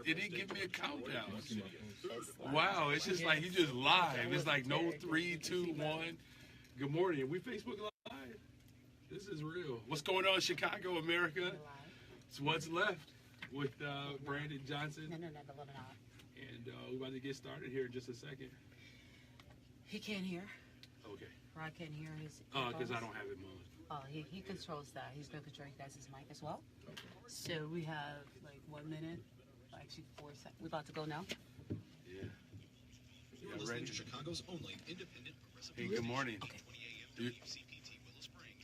Did he give me a countdown? Wow, it's just like he just live. It's like no 3, 2, 1. Good morning. We Facebook Live. This is real. What's going on, Chicago, America? It's what's left with Brandon Johnson. No, the little not. And we're about to get started here in just a second. He can't hear. Okay. Rod can't hear his. Because I don't have it on. Oh, he controls that. He's going to control you guys' mic as well. So we have like 1 minute, actually 4 seconds. We're about to go now. Yeah. You're listening to Chicago's only independent progressive. Hey, good morning. Okay.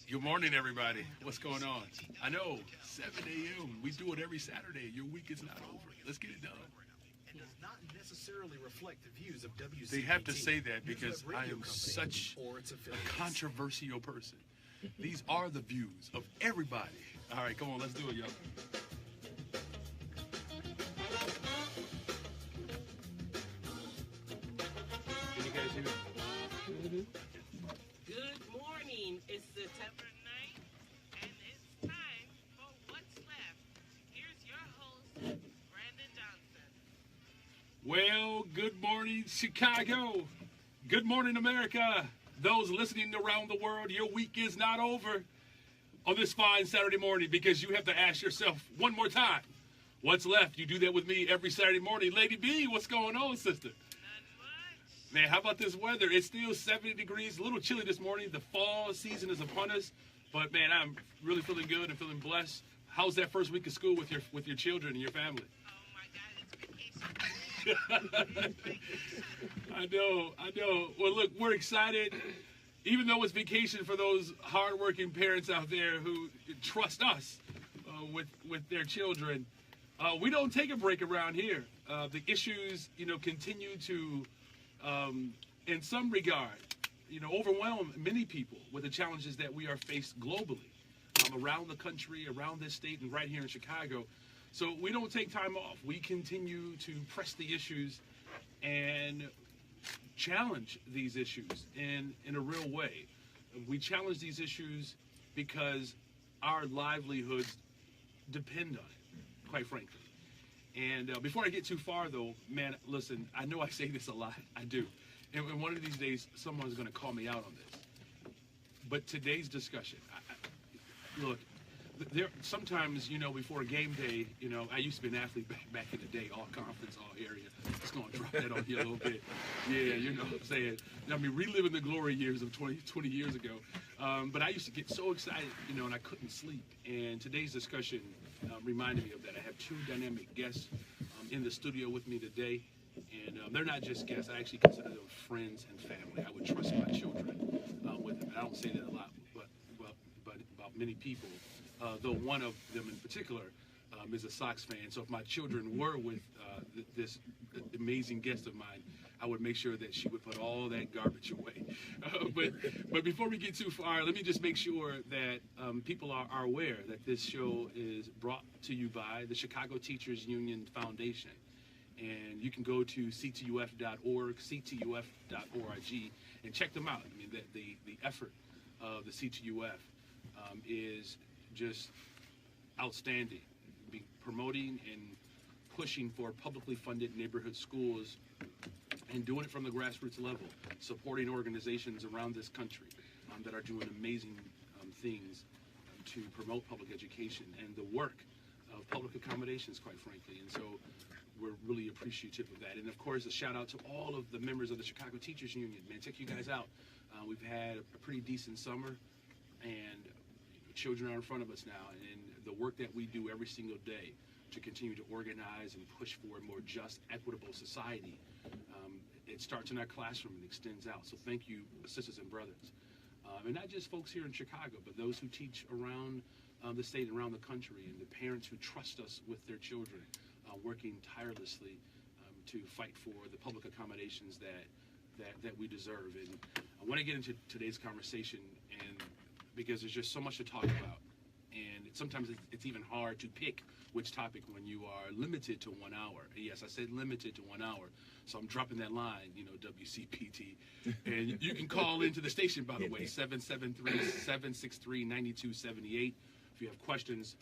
Good morning, everybody. What's going on? I know, 7 a.m. We do it every Saturday. Your week is not over. Let's get it done. It does not necessarily reflect the views of WCPT. They have to say that because I am such a controversial person. These are the views of everybody. All right, come on, let's do it, y'all. Can you guys hear me? Mm-hmm. Good morning. It's September 9th, and it's time for What's Left. Here's your host, Brandon Johnson. Well, good morning, Chicago. Good morning, America. Those listening around the world, your week is not over on this fine Saturday morning because you have to ask yourself one more time, what's left? You do that with me every Saturday morning. Lady B, what's going on, sister? Man, how about this weather? It's still 70 degrees, a little chilly this morning. The fall season is upon us, but man, I'm really feeling good and feeling blessed. How's that first week of school with your children and your family? Oh, my God, it's vacation. I know. Well, look, we're excited. Even though it's vacation for those hardworking parents out there who trust us with their children, we don't take a break around here. The issues, continue to, in some regard, overwhelm many people with the challenges that we are faced globally, around the country, around this state, and right here in Chicago. So we don't take time off. We continue to press the issues and challenge these issues in a real way. We challenge these issues because our livelihoods depend on it, quite frankly. And before I get too far, though, man, listen, I know I say this a lot. I do. And one of these days, someone's going to call me out on this. But today's discussion, look, there sometimes, before game day, I used to be an athlete back in the day, all conference, all area. Just going to drop that on you a little bit. Yeah, you know what I'm saying? I mean, reliving the glory years of 20 years ago. But I used to get so excited, and I couldn't sleep. And today's discussion reminded me of that. I have two dynamic guests in the studio with me today. And they're not just guests. I actually consider them friends and family. I would trust my children with them. I don't say that a lot, but about many people. Though one of them in particular is a Sox fan. So if my children were with this amazing guest of mine, I would make sure that she would put all that garbage away. But before we get too far, let me just make sure that people are aware that this show is brought to you by the Chicago Teachers Union Foundation. And you can go to ctuf.org, ctuf.org, and check them out. I mean, the effort of the CTUF is just outstanding. Be promoting and pushing for publicly funded neighborhood schools and doing it from the grassroots level, supporting organizations around this country that are doing amazing things to promote public education and the work of public accommodations, quite frankly. And so we're really appreciative of that. And of course, a shout out to all of the members of the Chicago Teachers Union. Man, check you guys out. We've had a pretty decent summer, and children are in front of us now, and the work that we do every single day to continue to organize and push for a more just, equitable society, it starts in our classroom and extends out. So thank you, sisters and brothers. And not just folks here in Chicago, but those who teach around the state and around the country, and the parents who trust us with their children, working tirelessly to fight for the public accommodations that we deserve. And I want to get into today's conversation, and because there's just so much to talk about, and sometimes it's even hard to pick which topic when you are limited to 1 hour. Yes, I said limited to 1 hour, so I'm dropping that line, WCPT. And you can call into the station, by the way, 773-763-9278. If you have questions,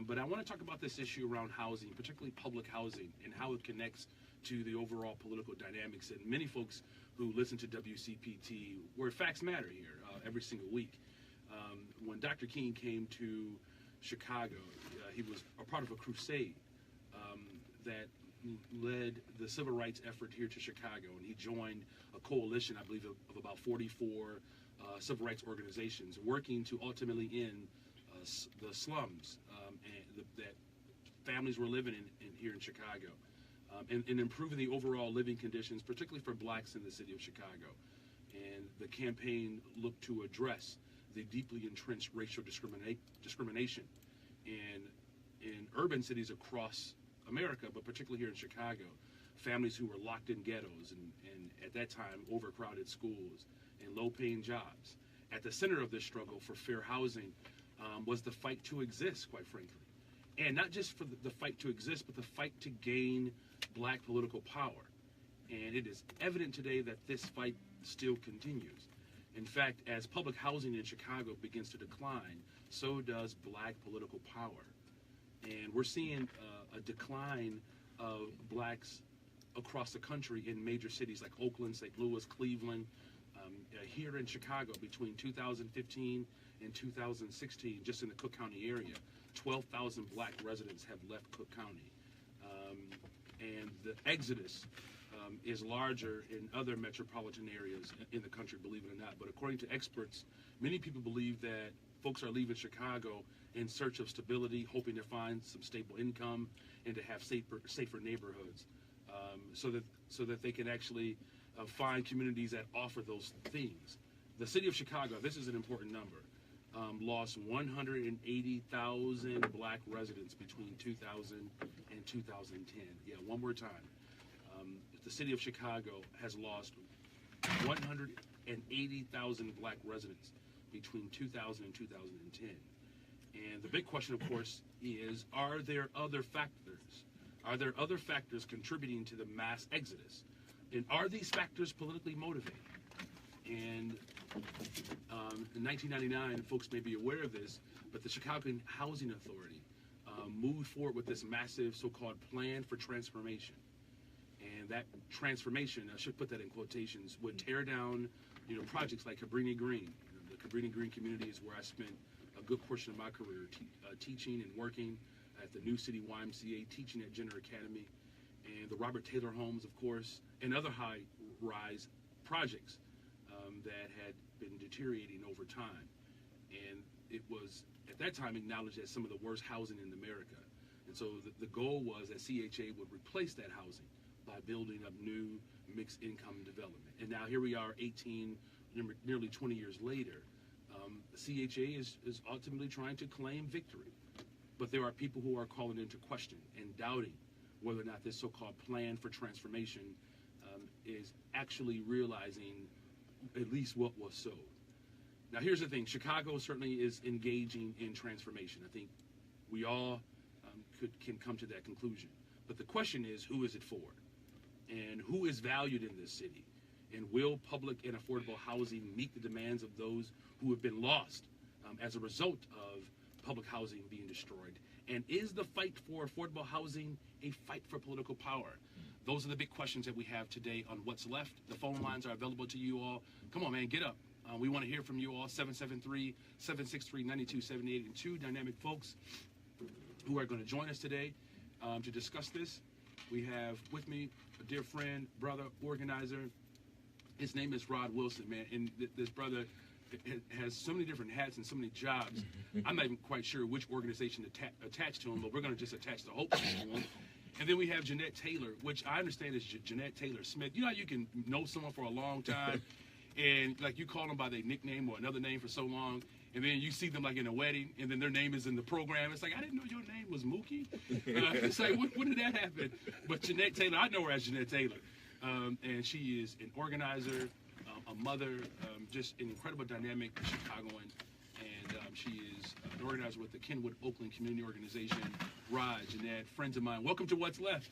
But I want to talk about this issue around housing, particularly public housing, and how it connects to the overall political dynamics. And many folks who listen to WCPT, where facts matter here, every single week. When Dr. King came to Chicago, he was a part of a crusade that led the civil rights effort here to Chicago, and he joined a coalition, I believe, of about 44 civil rights organizations working to ultimately end the slums that families were living in here in Chicago, and improving the overall living conditions, particularly for blacks in the city of Chicago. And the campaign looked to address the deeply entrenched racial discrimination in urban cities across America, but particularly here in Chicago. Families who were locked in ghettos and at that time overcrowded schools and low-paying jobs. At the center of this struggle for fair housing was the fight to exist, quite frankly. And not just for the fight to exist, but the fight to gain black political power. And it is evident today that this fight still continues. In fact, as public housing in Chicago begins to decline, so does black political power. And we're seeing a decline of blacks across the country in major cities like Oakland, St. Louis, Cleveland. Here in Chicago, between 2015 and 2016, just in the Cook County area, 12,000 black residents have left Cook County. And the exodus is larger in other metropolitan areas in the country, believe it or not. But according to experts, many people believe that folks are leaving Chicago in search of stability, hoping to find some stable income and to have safer neighborhoods, so that they can actually find communities that offer those things. The city of Chicago, this is an important number, lost 180,000 black residents between 2000 and 2010. Yeah, one more time. The city of Chicago has lost 180,000 black residents between 2000 and 2010. And the big question, of course, is, are there other factors? Are there other factors contributing to the mass exodus? And are these factors politically motivated? And in 1999, folks may be aware of this, but the Chicago Housing Authority moved forward with this massive so-called plan for transformation. And that transformation, I should put that in quotations, would tear down, projects like Cabrini Green. The Cabrini Green community is where I spent a good portion of my career teaching and working at the New City YMCA, teaching at Jenner Academy, and the Robert Taylor homes, of course, and other high-rise projects that had been deteriorating over time. And it was, at that time, acknowledged as some of the worst housing in America. And so the goal was that CHA would replace that housing by building up new mixed income development. And now here we are 18, nearly 20 years later. CHA is ultimately trying to claim victory. But there are people who are calling into question and doubting whether or not this so-called plan for transformation is actually realizing at least what was sowed. Now, here's the thing. Chicago certainly is engaging in transformation. I think we all can come to that conclusion. But the question is, who is it for? And who is valued in this city? And will public and affordable housing meet the demands of those who have been lost as a result of public housing being destroyed? And is the fight for affordable housing a fight for political power? Those are the big questions that we have today on What's Left. The phone lines are available to you all. Come on, man, get up. We want to hear from you all. 773-763-9278. And two dynamic folks who are going to join us today to discuss this. We have with me a dear friend, brother, organizer. His name is Rod Wilson, man. And this brother has so many different hats and so many jobs. I'm not even quite sure which organization attached to him, but we're going to just attach the hope to him. And then we have Jeanette Taylor, which I understand is Jeanette Taylor Smith. You know how you can know someone for a long time, and like you call them by their nickname or another name for so long, and then you see them like in a wedding, and then their name is in the program. It's like, I didn't know your name was Mookie. It's like, when did that happen? But Jeanette Taylor, I know her as Jeanette Taylor. And she is an organizer, a mother, just an incredible dynamic Chicagoan. And she is an organizer with the Kenwood Oakland Community Organization. Rod, Jeanette, friends of mine. Welcome to What's Left.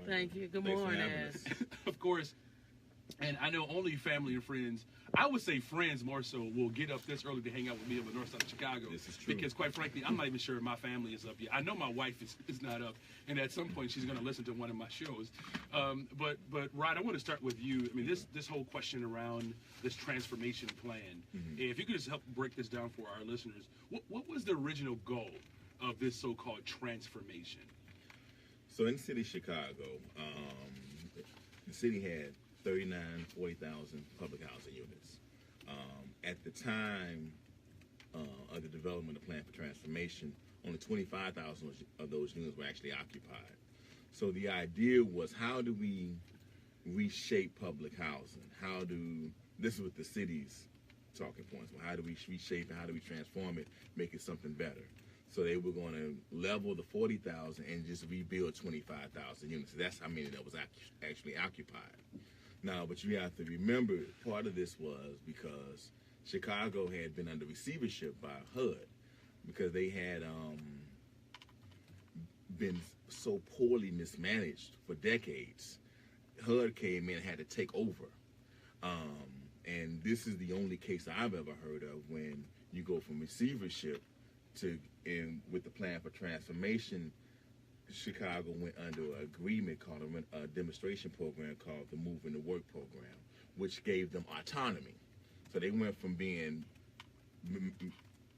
Thank you. Good Thanks for morning. having us. Of course, And I know only family and friends, I would say friends more so, will get up this early to hang out with me on the north side of Chicago. This is true. Because quite frankly, I'm not even sure my family is up yet. I know my wife is not up, and at some point she's going to listen to one of my shows. But Rod, I want to start with you. I mean, this whole question around this transformation plan, if you could just help break this down for our listeners, what was the original goal of this so-called transformation? So in the city of Chicago, the city had 40,000 public housing units. At the time of the development of the plan for transformation, only 25,000 of those units were actually occupied. So the idea was, how do we reshape public housing? This is what the city's talking points were. How do we reshape it? How do we transform it, make it something better? So they were going to level the 40,000 and just rebuild 25,000 units. So that's how many that was actually occupied. Now, but you have to remember, part of this was because Chicago had been under receivership by HUD, because they had been so poorly mismanaged for decades. HUD came in and had to take over. And this is the only case I've ever heard of when you go from receivership to, with the plan for transformation, Chicago went under an agreement called a demonstration program called the Moving to Work program, which gave them autonomy. So they went from being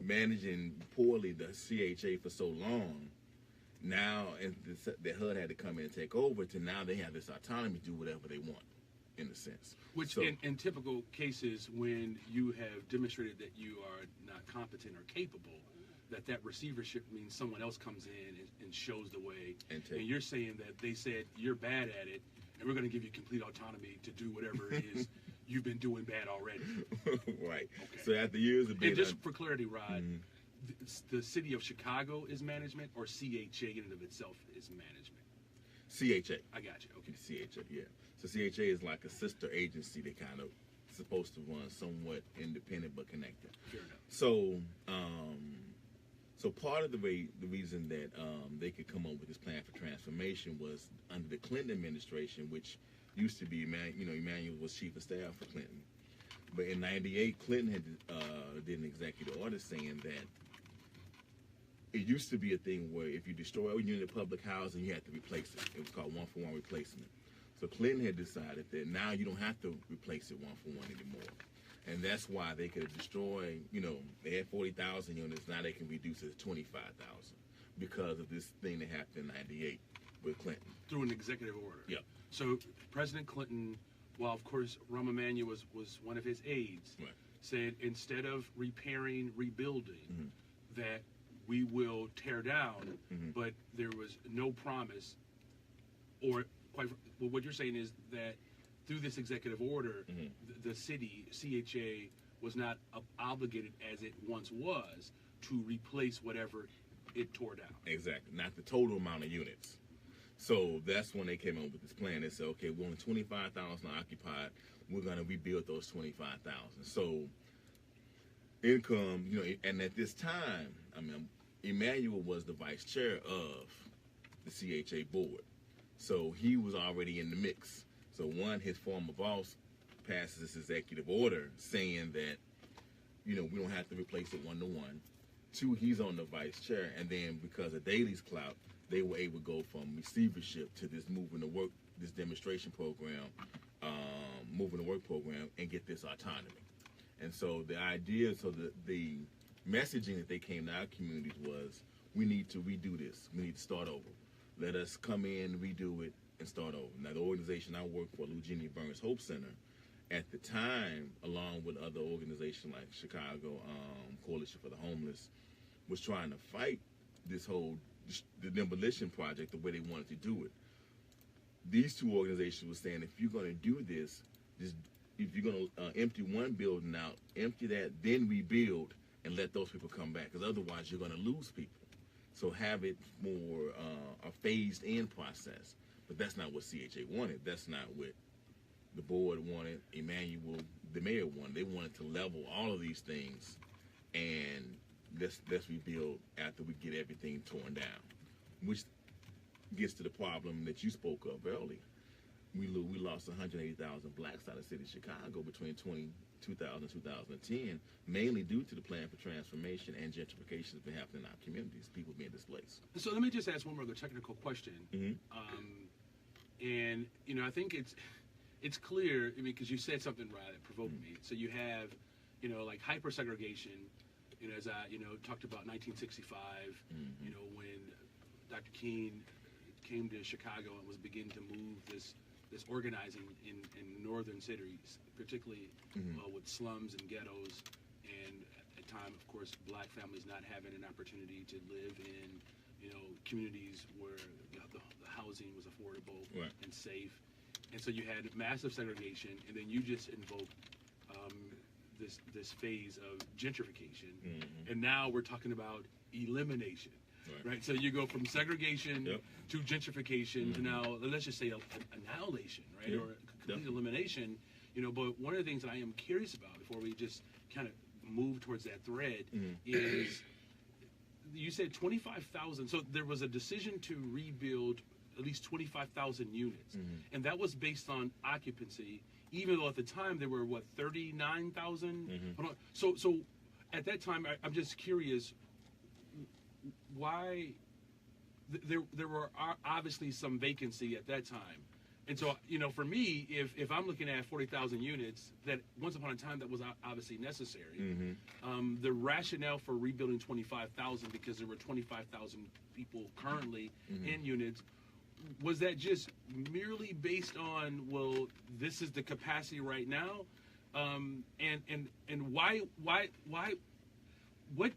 managing poorly the CHA for so long, now, and the HUD had to come in and take over, to now they have this autonomy to do whatever they want, in a sense. Which, so, in typical cases, when you have demonstrated that you are not competent or capable, that receivership means someone else comes in and shows the way. And you're saying that they said you're bad at it, and we're going to give you complete autonomy to do whatever it is you've been doing bad already. Right. Okay. So So after years of being... And just for clarity, Rod, the city of Chicago is management, or CHA in and of itself is management? CHA. I got you. Okay. CHA, yeah. So CHA is like a sister agency that kind of supposed to run somewhat independent but connected. Fair enough. So, so part of the reason that they could come up with this plan for transformation was under the Clinton administration, which used to be, Emmanuel was chief of staff for Clinton. But in '98, Clinton had did an executive order saying that it used to be a thing where if you destroy a unit of public housing, you had to replace it. It was called one-for-one replacement. So Clinton had decided that now you don't have to replace it one-for-one anymore. And that's why they could destroy, they had 40,000 units, now they can reduce it to 25,000 because of this thing that happened in '98 with Clinton. Through an executive order. Yeah. So President Clinton, while of course Rahm Emanuel was one of his aides, Right. said instead of repairing, rebuilding, that we will tear down, but there was no promise, or what you're saying is that through this executive order, the city, CHA, was not obligated as it once was to replace whatever it tore down. Exactly, not the total amount of units. So that's when they came up with this plan. They said, okay, we're only 25,000 occupied. We're going to rebuild those 25,000. So income, and at this time, Emmanuel was the vice chair of the CHA board. So he was already in the mix. So one, his former boss passes this executive order saying that, we don't have to replace it one-to-one. Two, he's on the vice chair. And then because of Daley's clout, they were able to go from receivership to this moving to work, this demonstration program, moving to work program, and get this autonomy. And so the idea, the messaging that they came to our communities was, we need to redo this. We need to start over. Let us come in, redo it, and start over. Now, the organization I work for, Eugenia Burns Hope Center, at the time, along with other organizations like Chicago Coalition for the Homeless, was trying to fight this whole the demolition project the way they wanted to do it. These two organizations were saying, if you're going to do this, if you're going to empty one building out, empty that, then rebuild, and let those people come back, because otherwise you're going to lose people. So have it more a phased-in process. But that's not what CHA wanted. That's not what the board wanted. Emmanuel, the mayor, wanted. They wanted to level all of these things and let's rebuild after we get everything torn down, which gets to the problem that you spoke of earlier. we lost 180,000 blacks out of the city of Chicago between 2000 and 2010, mainly due to the plan for transformation and gentrification that's been happening in our communities, people being displaced. So let me just ask one more other technical question. And I think it's clear. I mean, because you said something right that provoked me. So you have, like hyper segregation. As I talked about 1965. When Dr. King came to Chicago and was beginning to move this organizing in northern cities, particularly with slums and ghettos, and at the time, of course, black families not having an opportunity to live in communities where the housing was affordable and safe. And so you had massive segregation, and then you just invoked this phase of gentrification, and now we're talking about elimination, right? So you go from segregation to gentrification to now, let's just say annihilation, right, or complete elimination. But one of the things that I am curious about before we just kind of move towards that thread is you said 25,000. So there was a decision to rebuild at least 25,000 units, and that was based on occupancy. Even though at the time there were 39,000. So at that time, I'm just curious why there were obviously some vacancy at that time. And so for me, if I'm looking at 40,000 units, that once upon a time that was obviously necessary. The rationale for rebuilding 25,000, because there were 25,000 people currently in units. Was that just merely based on, well, this is the capacity right now, and why what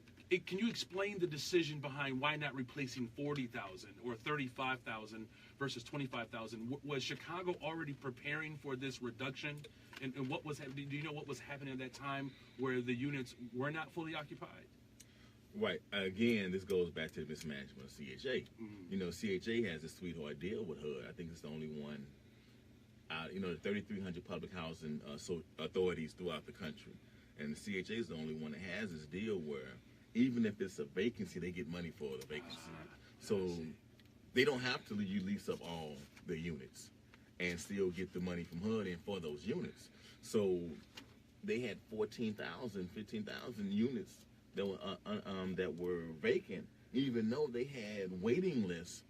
can you explain the decision behind why not replacing 40,000 or 35,000 versus 25,000? Was Chicago already preparing for this reduction, and what was do you know what was happening at that time where the units were not fully occupied? Right. Again, this goes back to the mismanagement of CHA. CHA has a sweetheart deal with HUD. I think it's the only one out, the 3,300 public housing authorities throughout the country. And the CHA is the only one that has this deal where even if it's a vacancy, they get money for the vacancy. So they don't have to lease up all the units and still get the money from HUD and for those units. So they had 14,000, 15,000 units that were vacant, even though they had waiting lists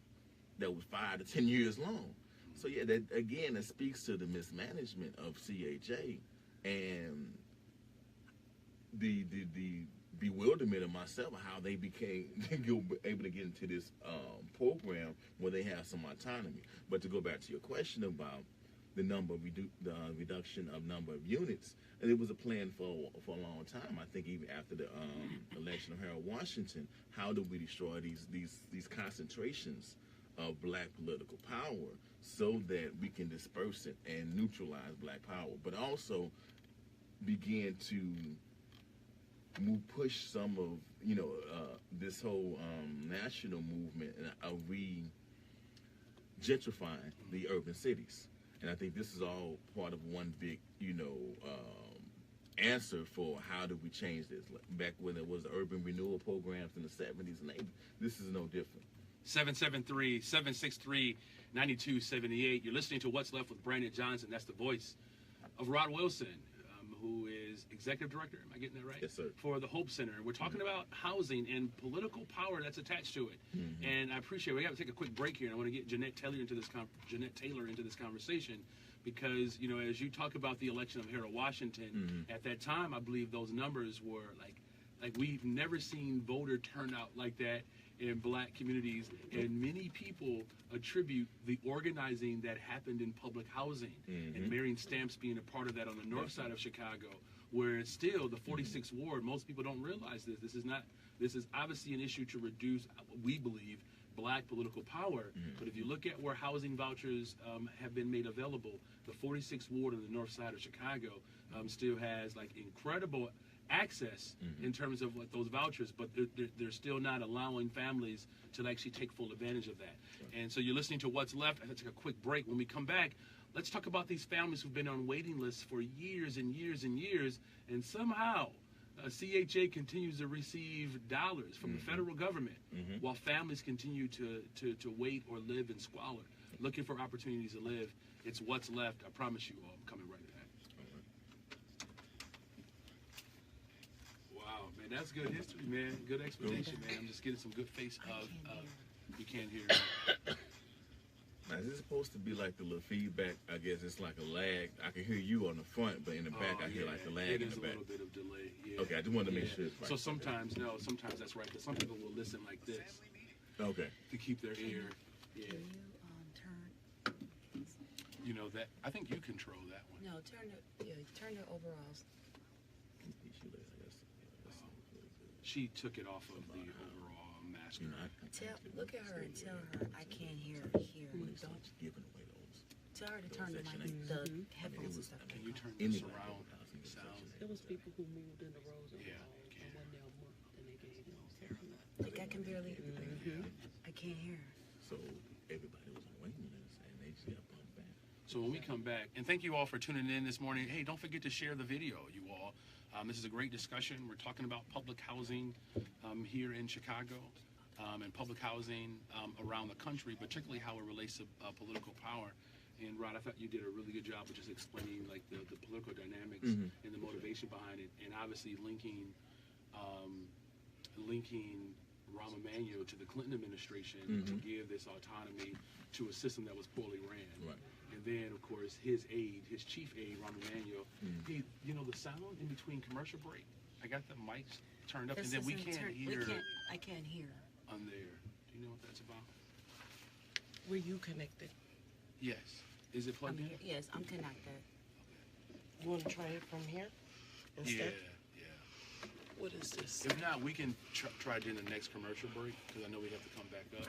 that was 5 to 10 years long. So yeah, that again, it speaks to the mismanagement of CHA and the bewilderment of myself of how they became able to get into this program where they have some autonomy. But to go back to your question about the reduction of number of units, and it was a plan for a long time. I think even after the election of Harold Washington, how do we destroy these concentrations of black political power so that we can disperse it and neutralize black power, but also begin to push some of this whole national movement of gentrifying the urban cities. And I think this is all part of one big, answer for how do we change this. Back when there was the urban renewal programs in the 70s and 80s, this is no different. 773-763-9278. You're listening to What's Left with Brandon Johnson. That's the voice of Rod Wilson, who is executive director, am I getting that right? Yes, sir. For the Hope Center. We're talking about housing and political power that's attached to it. And I appreciate we got to take a quick break here. And I want to get Jeanette Taylor into this conversation because, as you talk about the election of Harold Washington, at that time, I believe those numbers were like we've never seen voter turnout like that in black communities, and many people attribute the organizing that happened in public housing and Marion Stamps being a part of that on the north side of Chicago, where it's still the 46th ward. Most people don't realize this. This is obviously an issue to reduce, we believe, black political power. But if you look at where housing vouchers have been made available, the 46th ward on the north side of Chicago still has incredible access in terms of those vouchers, but they're still not allowing families to actually take full advantage of that. And so you're listening to What's Left. I have to take a quick break. When we come back, let's talk about these families who've been on waiting lists for years and years and years, and somehow CHA continues to receive dollars from the federal government while families continue to wait or live in squalor. looking for opportunities to live. It's what's left. I promise you all, I'm coming right back. Wow, man, that's good history, man. Good explanation, man. I'm just getting some good face of. You can't hear. Now, is it supposed to be like the little feedback? I guess it's like a lag. I can hear you on the front, but in the back, I hear like the lag It in is the a back. little bit of delay. Yeah. Okay, I just wanted to make sure it's right. So sometimes that's right. Because some people will listen like this Okay. to keep their ear. Yeah. Can you turn? You know that. I think you control that one. No, turn the overalls. She took it off of the overall mask. Look at her and tell her I can't hear here. Don't Giving away those. tell her to turn the mic, the headphones and stuff. Can you turn Any the surround sound? There was people who moved in the rows and Yeah, walls, can. and one there a month, and they gave them Like I can barely. I can't hear. So everybody was on waiting list, and they just got bumped back. So when we come back, and thank you all for tuning in this morning. Hey, don't forget to share the video, you all. This is a great discussion. We're talking about public housing here in Chicago and public housing around the country, particularly how it relates to political power. And Rod, I thought you did a really good job of just explaining like the political dynamics and the motivation behind it, and obviously linking Rahm Emanuel to the Clinton administration to give this autonomy to a system that was poorly ran. Right. And then, of course, his chief aide, Rahm Emanuel, he, the sound in between commercial break, I got the mics turned up, and then we can't hear I can't hear. on there. Do you know what that's about? Were you connected? Yes. Is it I'm plugged in? here. Yes, I'm connected. You want to try it from here Yeah, instead? yeah. What is this? If not, we can try during the next commercial break, because I know we have to come back up.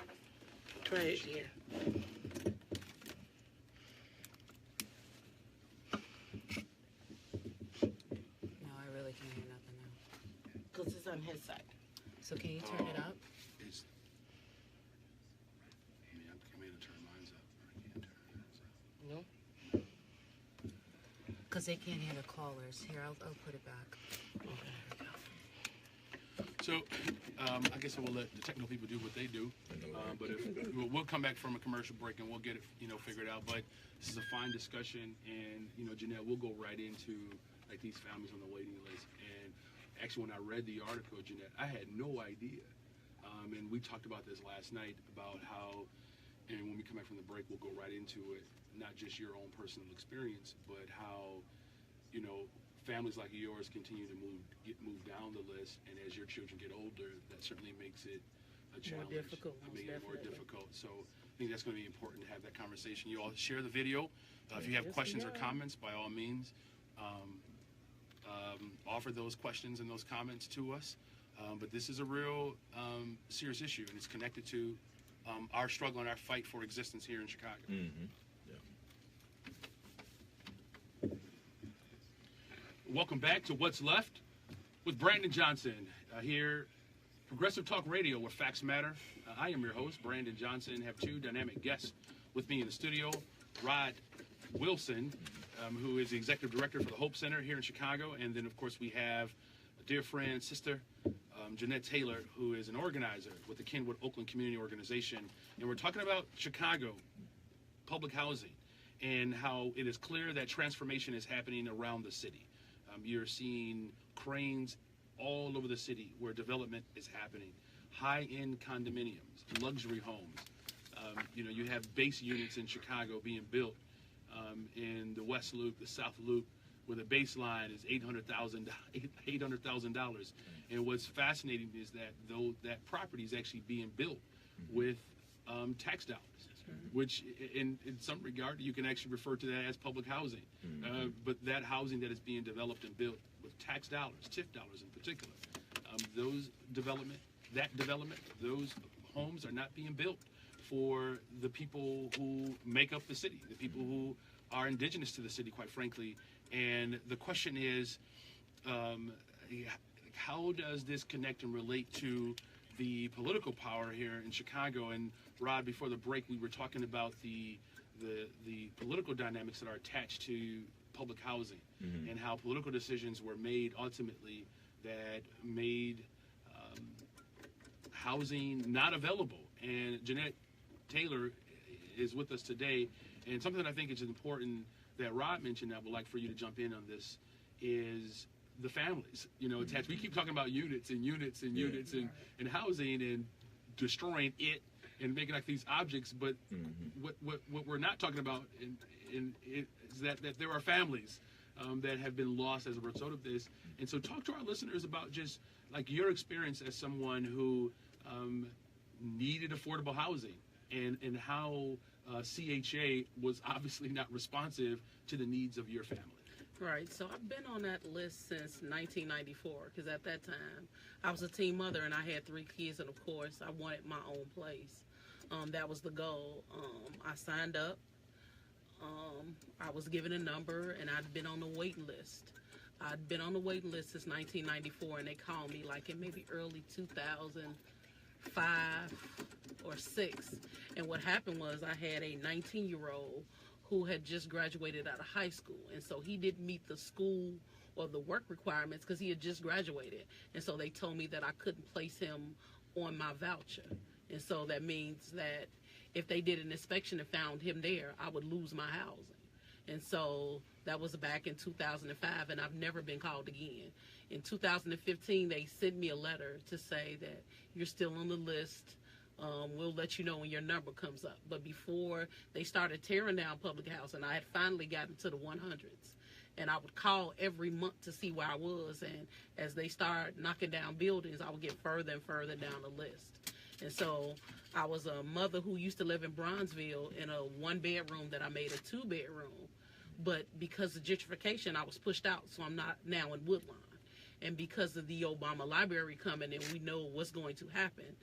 Try it here. No, I really can't hear nothing now. Because it's on his side. So can you turn it up? It's, I'm going to turn mine up. I can't turn mine up. No? Because they can't hear the callers. Here, I'll put it back. So, I guess I will let the technical people do what they do. But we'll come back from a commercial break and we'll get it, figured out. But this is a fine discussion, and Jeanette, we'll go right into like these families on the waiting list. And actually, when I read the article, Jeanette, I had no idea. And we talked about this last night about how, and when we come back from the break, we'll go right into it. Not just your own personal experience, but how, families like yours continue to get moved down the list, and as your children get older, that certainly makes it a challenge. difficult, More definitely. difficult. So I think that's going to be important to have that conversation. You all share the video. If you have Yes, questions we or are. comments, by all means, offer those questions and those comments to us. But this is a real serious issue, and it's connected to our struggle and our fight for existence here in Chicago. Mm-hmm. Welcome back to What's Left with Brandon Johnson here, Progressive Talk Radio, where facts matter. I am your host, Brandon Johnson. Have two dynamic guests with me in the studio. Rod Wilson, who is the executive director for the Hope Center here in Chicago, and then of course we have a dear friend, sister, Jeanette Taylor, who is an organizer with the Kenwood Oakland Community Organization, and we're talking about Chicago public housing and how it is clear that transformation is happening around the city. You're seeing cranes all over the city where development is happening. High-end condominiums, luxury homes. You have base units in Chicago being built in the West Loop, the South Loop, where the baseline is $800,000. And what's fascinating is that that property is actually being built with tax dollars, which in some regard you can actually refer to that as public housing. But that housing that is being developed and built with tax dollars, TIF dollars in particular, those homes are not being built for the people who make up the city, the people who are indigenous to the city, quite frankly. And the question is, how does this connect and relate to the political power here in Chicago? And Rod, before the break, we were talking about the political dynamics that are attached to public housing and how political decisions were made ultimately that made housing not available. And Jeanette Taylor is with us today. And something I think is important that Rod mentioned that I would like for you to jump in on this is the families, attached. We keep talking about units and units and units and housing and destroying it and making like these objects. But what we're not talking about is that there are families that have been lost as a result of this. And so talk to our listeners about just like your experience as someone who needed affordable housing and how CHA was obviously not responsive to the needs of your family. Right. So I've been on that list since 1994 because at that time I was a teen mother and I had 3 kids, and of course I wanted my own place. That was the goal. I signed up. I was given a number and I'd been on the waiting list. I'd been on the waiting list since 1994, and they called me like in maybe early 2005 or 6. And what happened was I had a 19-year-old who had just graduated out of high school, and so he didn't meet the school or the work requirements because he had just graduated. And so they told me that I couldn't place him on my voucher. And so that means that if they did an inspection and found him there, I would lose my housing. And so that was back in 2005, and I've never been called again. In 2015, they sent me a letter to say that you're still on the list. We'll let you know when your number comes up. But before they started tearing down public housing, I had finally gotten to the 100s. And I would call every month to see where I was. And as they started knocking down buildings, I would get further and further down the list. And so I was a mother who used to live in Bronzeville in a 1-bedroom that I made a 2-bedroom. But because of gentrification, I was pushed out. So I'm not now in Woodlawn. And because of the Obama Library coming, and we know what's going to happen,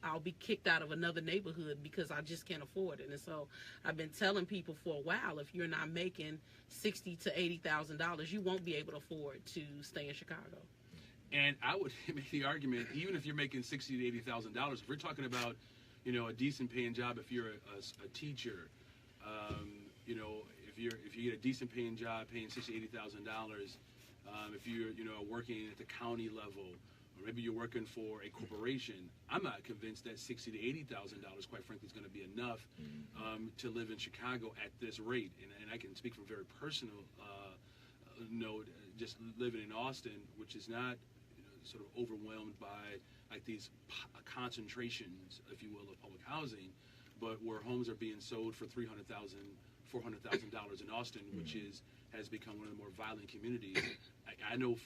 I'll be kicked out of another neighborhood because I just can't afford it. And so I've been telling people for a while, if you're not making $60,000 to $80,000, you won't be able to afford to stay in Chicago. And I would make the argument, even if you're making $60,000 to $80,000, if we're talking about, a decent paying job, if you're a teacher, if you get a decent paying job, paying $60,000 to $80,000. If you're, working at the county level, or maybe you're working for a corporation, I'm not convinced that $60,000 to $80,000, quite frankly, is going to be enough to live in Chicago at this rate. And I can speak from a very personal note, just living in Austin, which is not sort of overwhelmed by like these concentrations, if you will, of public housing, but where homes are being sold for $300,000, $400,000 in Austin, which has become one of the more violent communities. I know,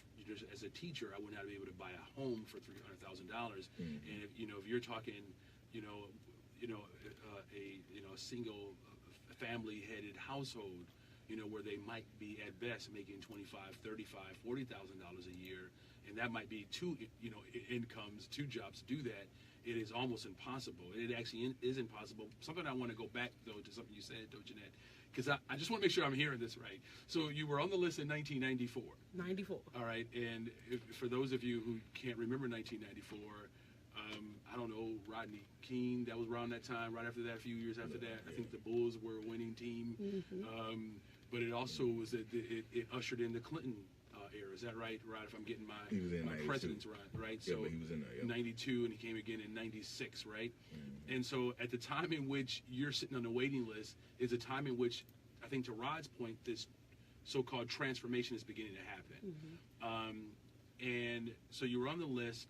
as a teacher, I would not be able to buy a home for $300,000. And if you're talking, a single family-headed household, where they might be at best making $25,000, $35,000, $40,000 a year, and that might be 2, incomes, 2 jobs to do that. It is almost impossible. It actually is impossible. Something I want to go back, though, to something you said, though, Jeanette, because I just want to make sure I'm hearing this right. So you were on the list in 1994. 94. All right. And for those of you who can't remember 1994, I don't know, Rodney King, that was around that time. Right after that, a few years after that, I think the Bulls were a winning team. But it also was it ushered in the Clinton era. Is that right? Right, if I'm getting my presidents right. Yeah, So but he was in there, yeah. 92, and he came again in 96, right? And so at the time in which you're sitting on the waiting list is a time in which, I think to Rod's point, this so-called transformation is beginning to happen. And so you were on the list.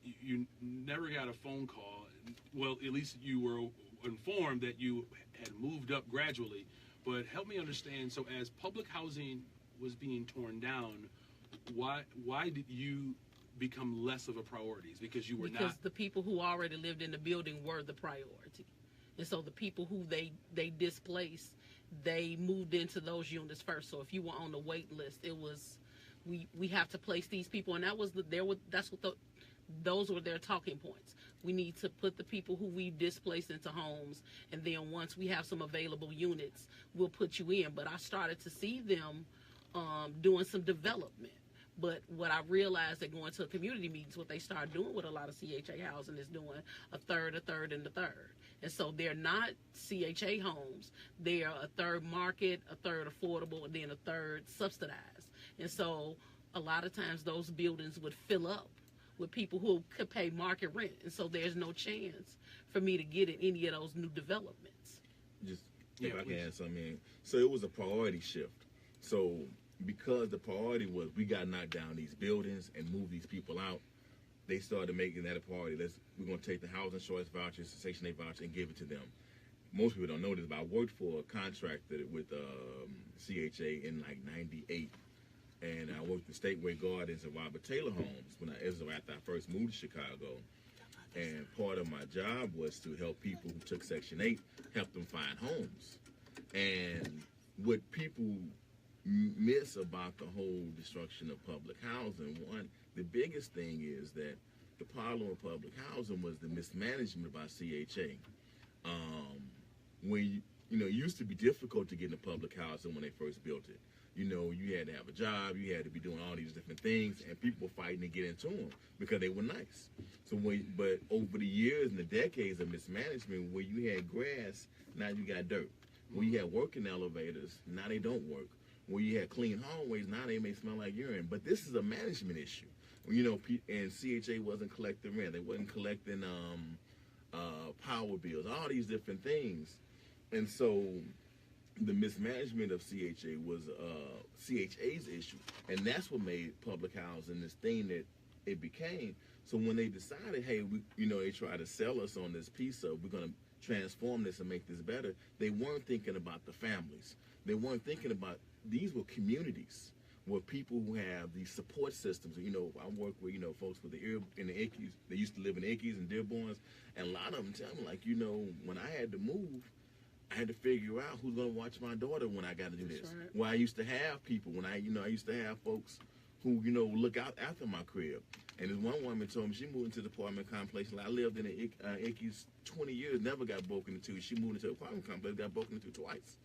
You never got a phone call. Well, at least you were informed that you had moved up gradually. But help me understand, so as public housing was being torn down, why did you become less of a priority? Because you were because the people who already lived in the building were the priority. And so the people who they displaced, they moved into those units first. So if you were on the wait list, it was we have to place these people, and those were their talking points. We need to put the people who we've displaced into homes, and then once we have some available units, we'll put you in. But I started to see them doing some development. But what I realized that going to community meetings, what they start doing with a lot of CHA housing is doing a third, and a third. And so they're not CHA homes. They're a third market, a third affordable, and then a third subsidized. And so a lot of times those buildings would fill up with people who could pay market rent, and so there's no chance for me to get in any of those new developments. Just Yeah, if I can please. add something in. So it was a priority shift. So because the priority was we got to knock down these buildings and move these people out, they started making that a priority. We're going to take the housing choice vouchers, the Section 8 voucher, and give it to them. Most people don't know this, but I worked for a contractor with CHA in like '98, and I worked in Stateway Gardens and Robert Taylor Homes it was after I first moved to Chicago. And part of my job was to help people who took Section 8, help them find homes. And what people miss about the whole destruction of public housing, the biggest thing is that the problem with public housing was the mismanagement by CHA. When it used to be difficult to get into public housing when they first built it. You had to have a job, you had to be doing all these different things, and people were fighting to get into them because they were nice. But over the years and the decades of mismanagement, where you had grass, now you got dirt. Where you had working elevators, now they don't work. Where you had clean hallways, now they may smell like urine. But this is a management issue. And CHA wasn't collecting rent, they wasn't collecting power bills, all these different things. And so the mismanagement of CHA was CHA's issue, and that's what made public housing this thing that it became. So when they decided, hey, they tried to sell us on this piece of we're going to transform this and make this better, they weren't thinking about the families. They weren't thinking about these were communities where people who have these support systems. I work with folks with the ear and the ickies. They used to live in ickies and Dearborns, and a lot of them tell me like when I had to move, I had to figure out who's going to watch my daughter when I got to do this. Right. Well, I used to have people I used to have folks who, look out after my crib. And this one woman told me she moved into the apartment complex. I lived in the Ickies 20 years, never got broken into. She moved into the apartment complex, got broken into twice.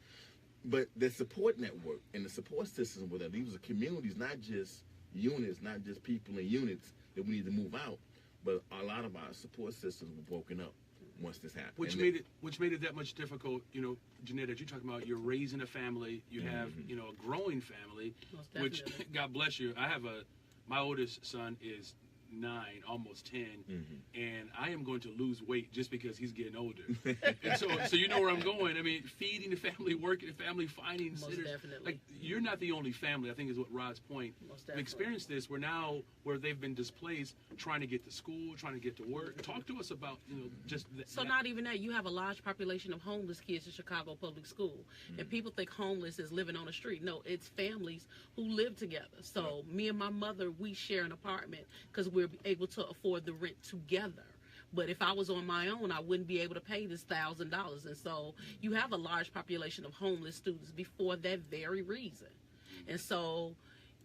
But the support network and the support system with that, these are communities, not just units, not just people in units that we need to move out, but a lot of our support systems were broken up once this happened. Which made it that much difficult, Jeanette, as you're talking about, you're raising a family, you have, a growing family, Most which, definitely. God bless you. My oldest son is 9, almost 10, and I am going to lose weight just because he's getting older. And so you know where I'm going. I mean, feeding the family, working the family, finding Most sitters. definitely. Like, you're not the only family, I think is what Rod's point. Most We've definitely. experienced this. We're now where they've been displaced, trying to get to school, trying to get to work. Talk to us about, just So not even that, you have a large population of homeless kids in Chicago public school, and people think homeless is living on the street. No, it's families who live together. So me and my mother, we share an apartment because we're able to afford the rent together. But if I was on my own, I wouldn't be able to pay this $1,000. And so you have a large population of homeless students before that very reason. And so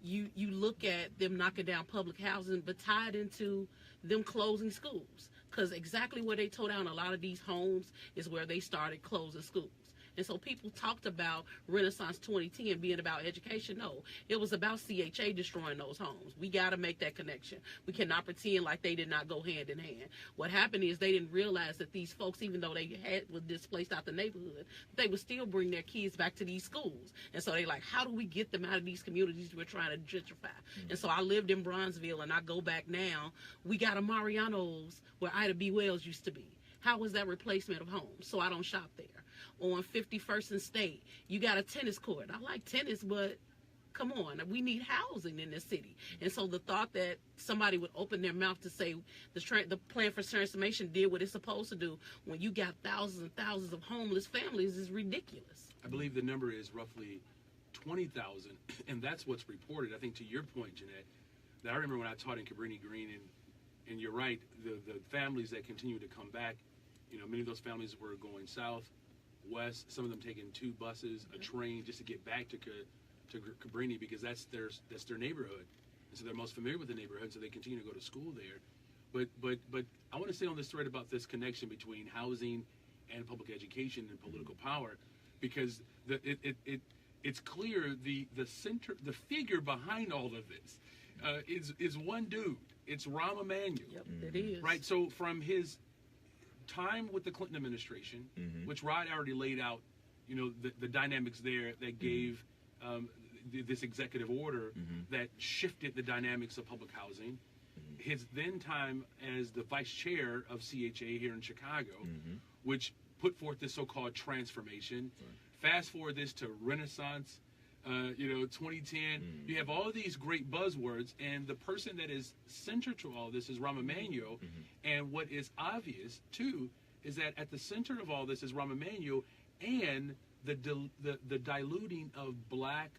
you look at them knocking down public housing, but tied into them closing schools. Because exactly where they tore down a lot of these homes is where they started closing schools. And so people talked about Renaissance 2010 being about education. No, it was about CHA destroying those homes. We got to make that connection. We cannot pretend like they did not go hand in hand. What happened is they didn't realize that these folks, even though they were displaced out the neighborhood, they would still bring their kids back to these schools. And so they like, how do we get them out of these communities we're trying to gentrify? And so I lived in Bronzeville, and I go back now. We got a Mariano's where Ida B. Wells used to be. How was that replacement of homes? So I don't shop there. On 51st and State, you got a tennis court. I like tennis, but come on, we need housing in this city. And so the thought that somebody would open their mouth to say the plan for transformation did what it's supposed to do when you got thousands and thousands of homeless families is ridiculous. I believe the number is roughly 20,000, and that's what's reported. I think to your point, Jeanette, that I remember when I taught in Cabrini Green, and you're right, the families that continue to come back, many of those families were going south, west, some of them taking 2 buses, a train just to get back to Cabrini because that's their neighborhood. And so they're most familiar with the neighborhood, so they continue to go to school there. But I want to stay on this thread about this connection between housing and public education and political power, because it's clear the figure behind all of this is one dude. It's Rahm Emanuel. Yep, it is. Right. So from his time with the Clinton administration, which Rod already laid out, the dynamics there that gave this executive order that shifted the dynamics of public housing. his then time as the vice chair of CHA here in Chicago, which put forth this so-called transformation. Fast forward this to Renaissance, 2010. You have all these great buzzwords, and the person that is central to all this is Rahm Emanuel. And what is obvious too is that at the center of all this is Rahm Emanuel and the diluting of black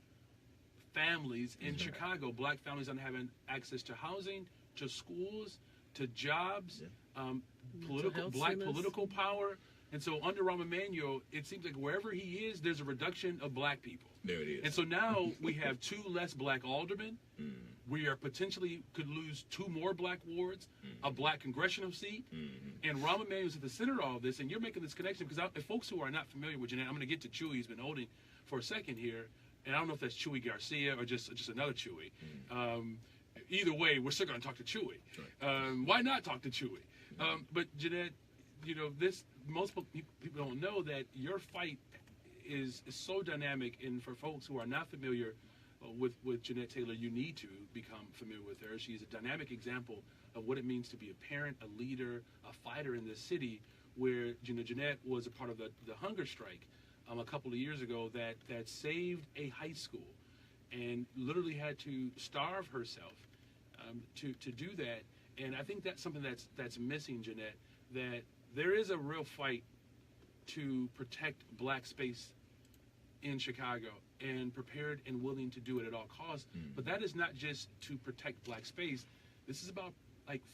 families in Chicago, black families not having access to housing, to schools, to jobs, political power. And so under Rahm Emanuel, it seems like wherever he is, there's a reduction of black people. There it is. And so now we have 2 less black aldermen. We are potentially could lose 2 more black wards, a black congressional seat. And Rahm Emanuel's at the center of all this. And you're making this connection because if folks who are not familiar with Jeanette, I'm going to get to Chewy. He's been holding for a second here. And I don't know if that's Chewy Garcia or just another Chewy. Either way, we're still going to talk to Chewy. Why not talk to Chewy? But Jeanette, most people don't know that your fight is so dynamic, and for folks who are not familiar with Jeanette Taylor, you need to become familiar with her. She's a dynamic example of what it means to be a parent, a leader, a fighter in this city, where Jeanette was a part of the hunger strike a couple of years ago that saved a high school and literally had to starve herself to do that. And I think that's something that's missing, Jeanette, that there is a real fight to protect black space in Chicago, and prepared and willing to do it at all costs. But that is not just to protect black space. This is about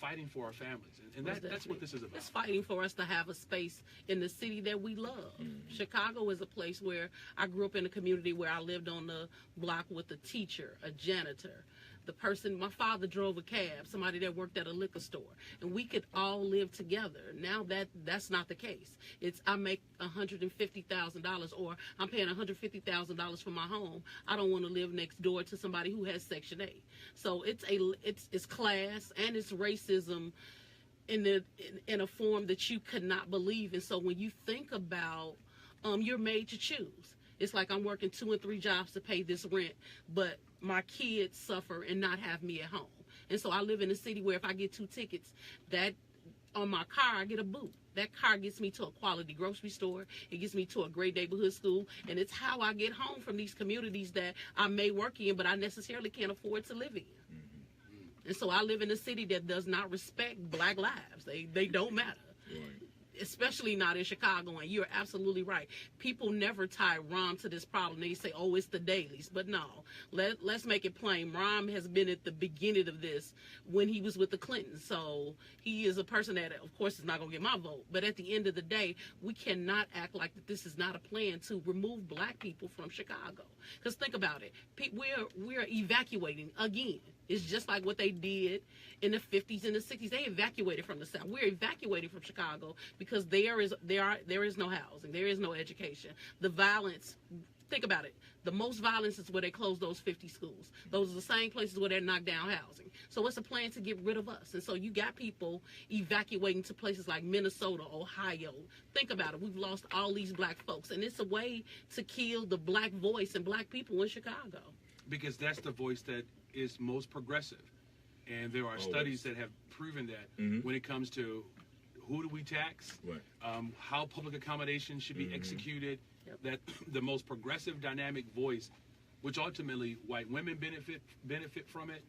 fighting for our families, and that's what this is about. It's fighting for us to have a space in the city that we love. Chicago is a place where I grew up in a community where I lived on the block with a teacher, a janitor, the person, my father drove a cab, somebody that worked at a liquor store, and we could all live together. Now that's not the case. It's I make $150,000 or I'm paying $150,000 for my home. I don't want to live next door to somebody who has Section 8. So it's class and it's racism in a form that you could not believe. And so when you think about you're made to choose. It's like I'm working 2 and 3 jobs to pay this rent, but my kids suffer and not have me at home. And so I live in a city where if I get 2 tickets, that on my car, I get a boot. That car gets me to a quality grocery store. It gets me to a great neighborhood school. And it's how I get home from these communities that I may work in, but I necessarily can't afford to live in. And so I live in a city that does not respect black lives. They don't matter. Right. Especially not in Chicago, and you're absolutely right. People never tie Rahm to this problem. They say, oh, it's the dailies. But no, let's make it plain. Rahm has been at the beginning of this when he was with the Clintons. So he is a person that, of course, is not going to get my vote. But at the end of the day, we cannot act like that this is not a plan to remove black people from Chicago. Because think about it. We're evacuating again. It's just like what they did in the 50s and the 60s. They evacuated from the South. We're evacuating from Chicago because there is no housing. There is no education. The violence, think about it. The most violence is where they close those 50 schools. Those are the same places where they knock down housing. So what's the plan to get rid of us? And so you got people evacuating to places like Minnesota, Ohio. Think about it. We've lost all these black folks. And it's a way to kill the black voice and black people in Chicago. Because that's the voice that is most progressive. And there are studies that have proven that when it comes to who do we tax, how public accommodations should be executed, that the most progressive dynamic voice, which ultimately white women benefit from it,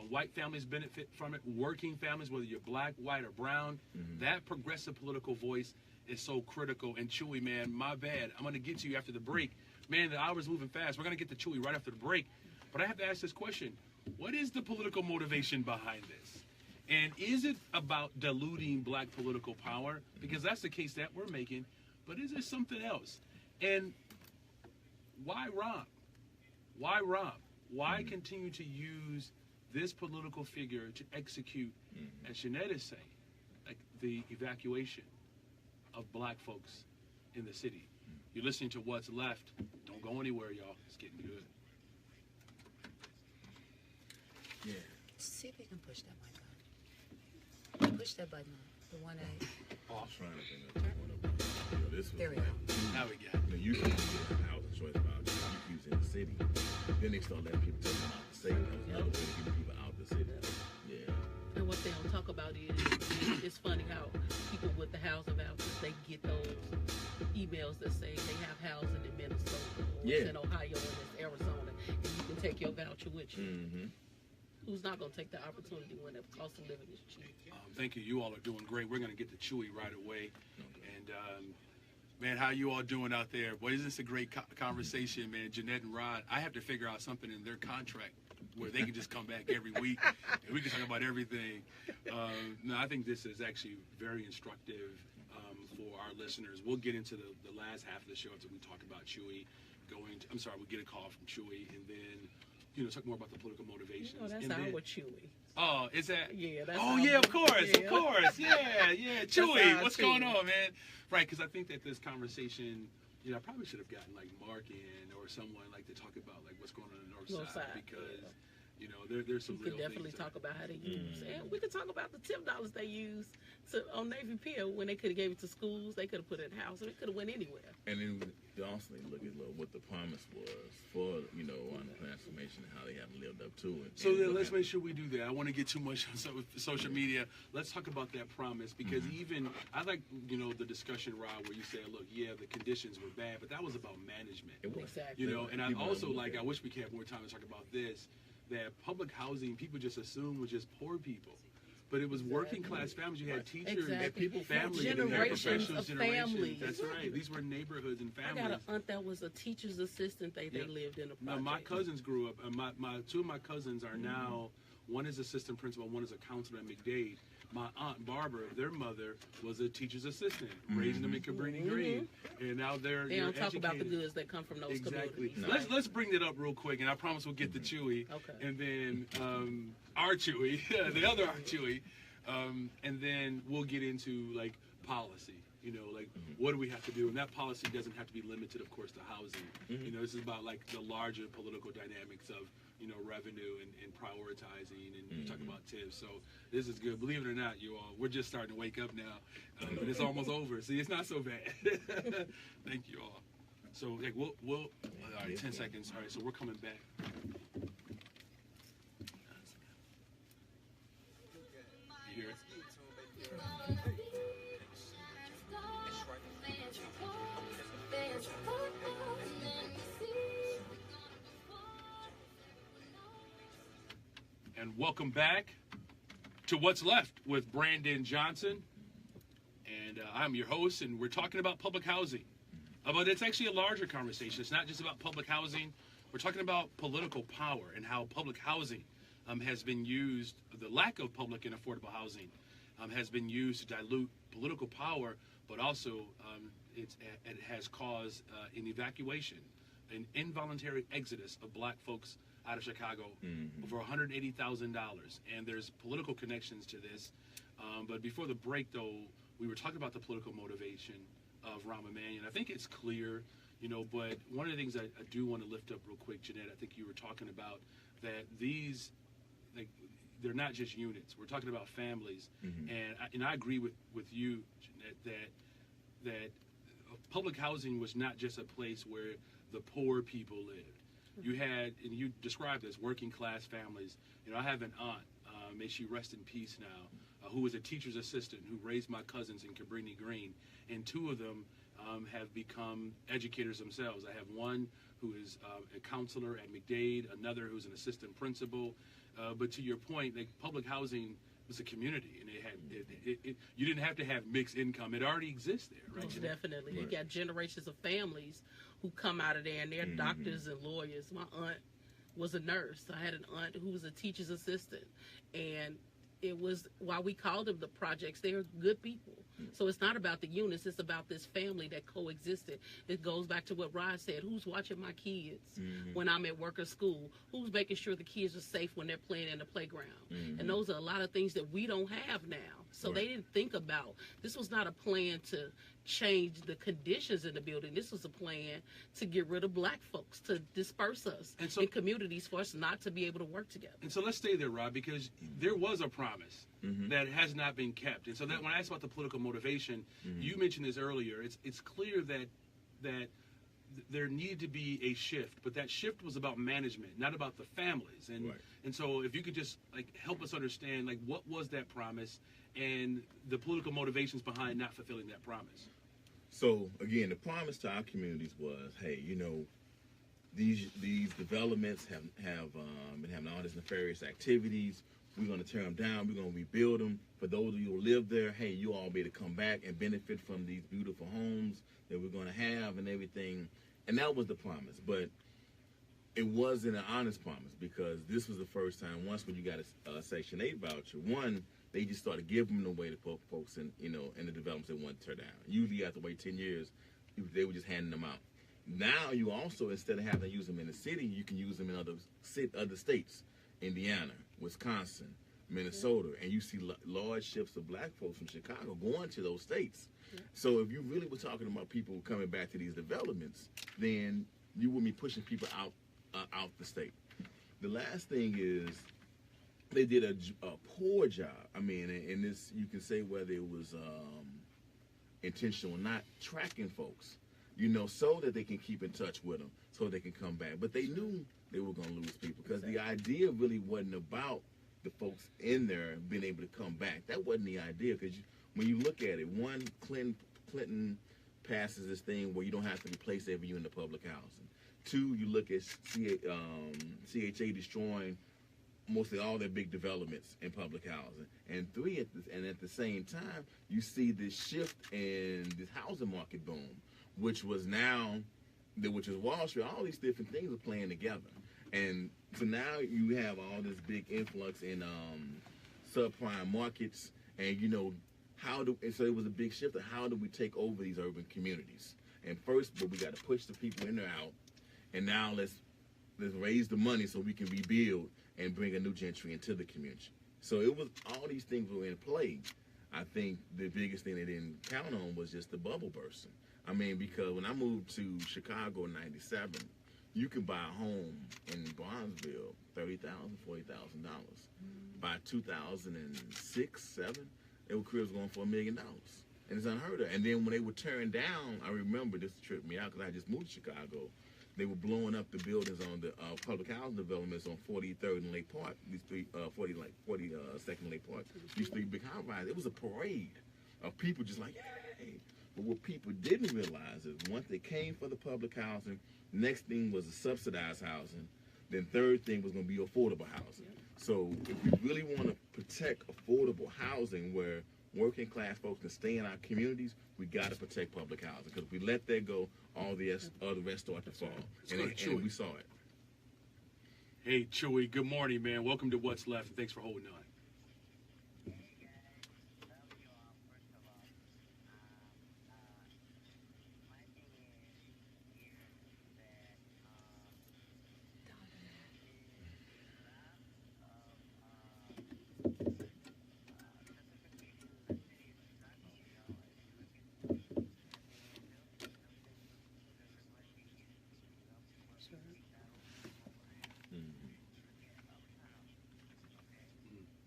white families benefit from it, working families, whether you're black, white, or brown, that progressive political voice is so critical. And Chewy, man, my bad. I'm going to get to you after the break. Man, the hour's moving fast. We're going to get to Chewy right after the break. But I have to ask this question. What is the political motivation behind this? And is it about diluting black political power? Because that's the case that we're making. But is there something else? And why Rahm? Why Rahm? Why continue to use this political figure to execute, as Jeanette is saying, like the evacuation of black folks in the city? You're listening to What's Left. Don't go anywhere, y'all. It's getting good. Yeah. See if you can push that mic on. Push that button on. The one I... I'm trying to think of one of them. This was There we go. Now we got it. You can't get a housing choice about UQ's in the city. Then they start letting people take them out the state. That was another way to get people out the city. Yeah. And what they don't talk about is it's funny how people with the housing vouchers, they get those emails that say they have housing in Minnesota or it's in Ohio and it's Arizona, and you can take your voucher with you. Mm-hmm. Who's not going to take the opportunity when the cost of living is cheap? Thank you. You all are doing great. We're going to get to Chewy right away. And, man, how you all doing out there? Boy, isn't this a great conversation, man? Jeanette and Rod, I have to figure out something in their contract where they can just come back every week and we can talk about everything. No, I think this is actually very instructive for our listeners. We'll get into the last half of the show until we talk about Chewy. We'll get a call from Chewy and then, talk more about the political motivations. That's and our Chewy. Oh, is that? Yeah, that's of course. Yeah. Chewy, what's going Chewy. on, man? Right, because I think that this conversation, I probably should have gotten like Mark in or someone like to talk about like what's going on in the north side because, there's some We real could definitely things talk about how they use, and we could talk about the tip dollars they use on Navy Pier when they could have gave it to schools. They could have put it in housing. It could have went anywhere. And then we also look at what the promise was for, on the transformation and how they haven't lived up to it. So then let's make sure we do that. I want to get too much on social media. Let's talk about that promise because even, I like, the discussion, Rob, where you say, look, the conditions were bad, but that was about management. It was. Exactly. And I also I wish we could have more time to talk about this, that public housing, people just assumed was just poor people. But it was working class families. You had teachers, families, generations of families. That's right. These were neighborhoods and families. I got an aunt that was a teacher's assistant. They lived in a project. No, my cousins grew up. Two of my cousins are now. One is assistant principal. One is a counselor at McDade. My aunt Barbara, their mother was a teacher's assistant, raising them in Cabrini Green, and now They don't talk about the goods that come from those communities. No. Let's bring that up real quick, and I promise we'll get to Chewy, and then our Chewy, the other our Chewy, and then we'll get into like policy. What do we have to do? And that policy doesn't have to be limited, of course, to housing. This is about like the larger political dynamics of revenue and prioritizing, and you talk about tips. So this is good. Believe it or not, you all, we're just starting to wake up now, but it's almost over. See, it's not so bad. Thank you all. So like we'll all right, 10 seconds. All right, so we're coming back. You hear it? And welcome back to What's Left with Brandon Johnson. And I'm your host, and we're talking about public housing. But it's actually a larger conversation. It's not just about public housing. We're talking about political power and how public housing has been used, the lack of public and affordable housing has been used to dilute political power, but also it has caused an evacuation, an involuntary exodus of black folks out of Chicago for $180,000. And there's political connections to this. But before the break, though, we were talking about the political motivation of Rahm Emanuel. I think it's clear, but one of the things I do want to lift up real quick, Jeanette, I think you were talking about that these, they're not just units. We're talking about families. And I agree with you, Jeanette, that public housing was not just a place where the poor people lived. You had, and you described as working class families. I have an aunt, may she rest in peace now, who was a teacher's assistant who raised my cousins in Cabrini Green, and two of them have become educators themselves. I have one who is a counselor at McDade, another who's an assistant principal. But to your point, public housing was a community, and you didn't have to have mixed income. It already exists there, right? Most definitely. You got generations of families who come out of there, and they're doctors and lawyers. My aunt was a nurse. I had an aunt who was a teacher's assistant, and it was, while we called them the projects, they're good people. So it's not about the units, it's about this family that coexisted. It goes back to what Rod said, who's watching my kids when I'm at work or school? Who's making sure the kids are safe when they're playing in the playground? And those are a lot of things that we don't have now. So they didn't think about, this was not a plan to change the conditions in the building. This was a plan to get rid of black folks, to disperse us in communities for us not to be able to work together. And so let's stay there, Rob, because there was a promise that has not been kept. And so that when I asked about the political motivation, you mentioned this earlier. It's clear that there needed to be a shift, but that shift was about management, not about the families. And Right. and so if you could just like help us understand like what was that promise and the political motivations behind not fulfilling that promise. So again, the promise to our communities was, hey, you know, these developments have been having all these nefarious activities. We're going to tear them down. We're going to rebuild them. For those of you who live there, hey, you all be able to come back and benefit from these beautiful homes that we're going to have and everything. And that was the promise. But it wasn't an honest promise, because this was the first time, once when you got a Section 8 voucher, one, they just started giving them away to folks in, you know, in the developments they want to tear down. Usually you have to wait 10 years. They were just handing them out. Now you also, instead of having to use them in the city, you can use them in other states, Indiana, Wisconsin, Minnesota, and you see large shifts of black folks from Chicago going to those states. So if you really were talking about people coming back to these developments, then you would be pushing people out the state. The last thing is they did a poor job. I mean, and this, you can say whether it was intentional or not, tracking folks, you know, so that they can keep in touch with them, so they can come back. But they knew they were going to lose people, because the idea really wasn't about the folks in there being able to come back. That wasn't the idea, because when you look at it, one, Clinton passes this thing where you don't have to replace every unit of public housing. Two, you look at CHA destroying mostly all their big developments in public housing. And three, at the same time, you see this shift in this housing market boom, which was Wall Street. All these different things are playing together. And so now you have all this big influx in subprime markets, and you know, so it was a big shift of how do we take over these urban communities. And first, but we got to push the people in there out, and now let's raise the money so we can rebuild and bring a new gentry into the community. So it was, all these things were in play. I think the biggest thing they didn't count on was just the bubble bursting. I mean, because when I moved to Chicago in '97, you could buy a home in Bronzeville, $30,000, $40,000. By 2006, '7, their cribs going for $1 million, and it's unheard of. And then when they were tearing down, I remember this tripped me out because I just moved to Chicago. They were blowing up the buildings on the public housing developments on 43rd and Lake Park. These three, 42nd and Lake Park. These three big high rises. It was a parade of people just like, yay. But what people didn't realize is once they came for the public housing, next thing was the subsidized housing. Then third thing was going to be affordable housing. So if we really want to protect affordable housing where working class folks can stay in our communities, we got to protect public housing. Because if we let that go, all the rest start to fall. And we saw it. Hey, Chewy, good morning, man. Welcome to What's Left, and thanks for holding on.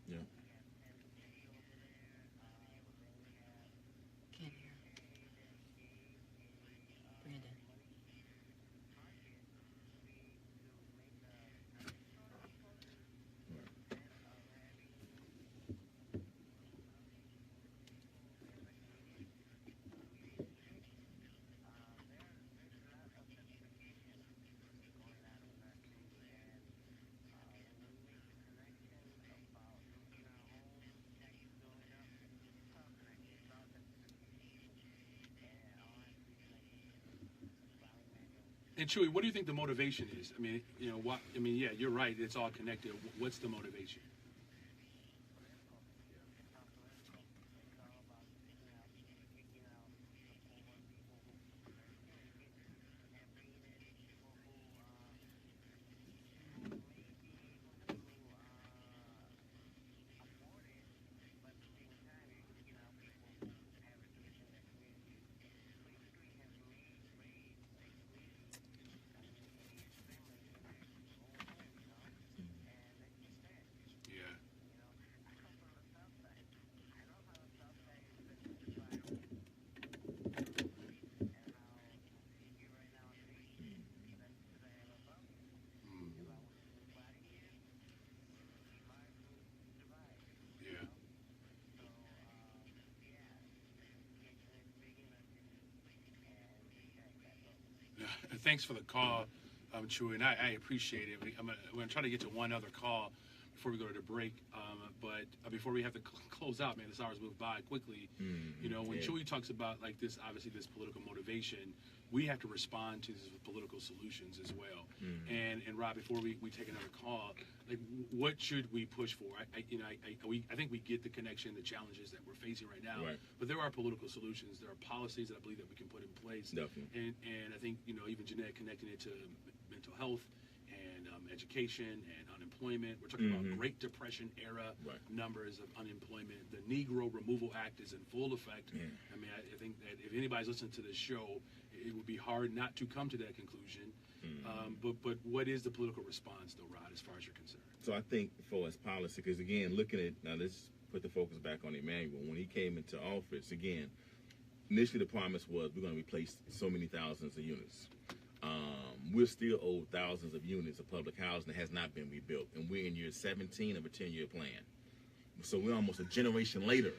Yeah. Can't hear. Brandon. And Chewy, what do you think the motivation is? I mean, you know, yeah, you're right. It's all connected. What's the motivation? Yeah. thanks for the call, Chewy, and I appreciate it. I'm gonna try to get to one other call before we go to the break. But before we have to close out, man, this hour's moved by quickly. You know, when Chewy talks about like this, obviously this political motivation, we have to respond to this with political solutions as well. And Rob, before we take another call, like what should we push for? I think we get the connection, the challenges that we're facing right now. Right. But there are political solutions. There are policies that I believe that we can put in place. Definitely. And I think, you know, even Jeanette connecting it to mental health and education and unemployment. We're talking about Great Depression era numbers of unemployment. The Negro Removal Act is in full effect. I mean, I think that if anybody's listening to this show, it would be hard not to come to that conclusion. But what is the political response, though, Rod, as far as you're concerned? So I think for as policy, because again, looking at, now let's put the focus back on Emmanuel. When he came into office, again, initially the promise was we're going to replace so many thousands of units. We're still owed thousands of units of public housing that has not been rebuilt, and we're in year 17 of a 10-year plan. So we're almost a generation later,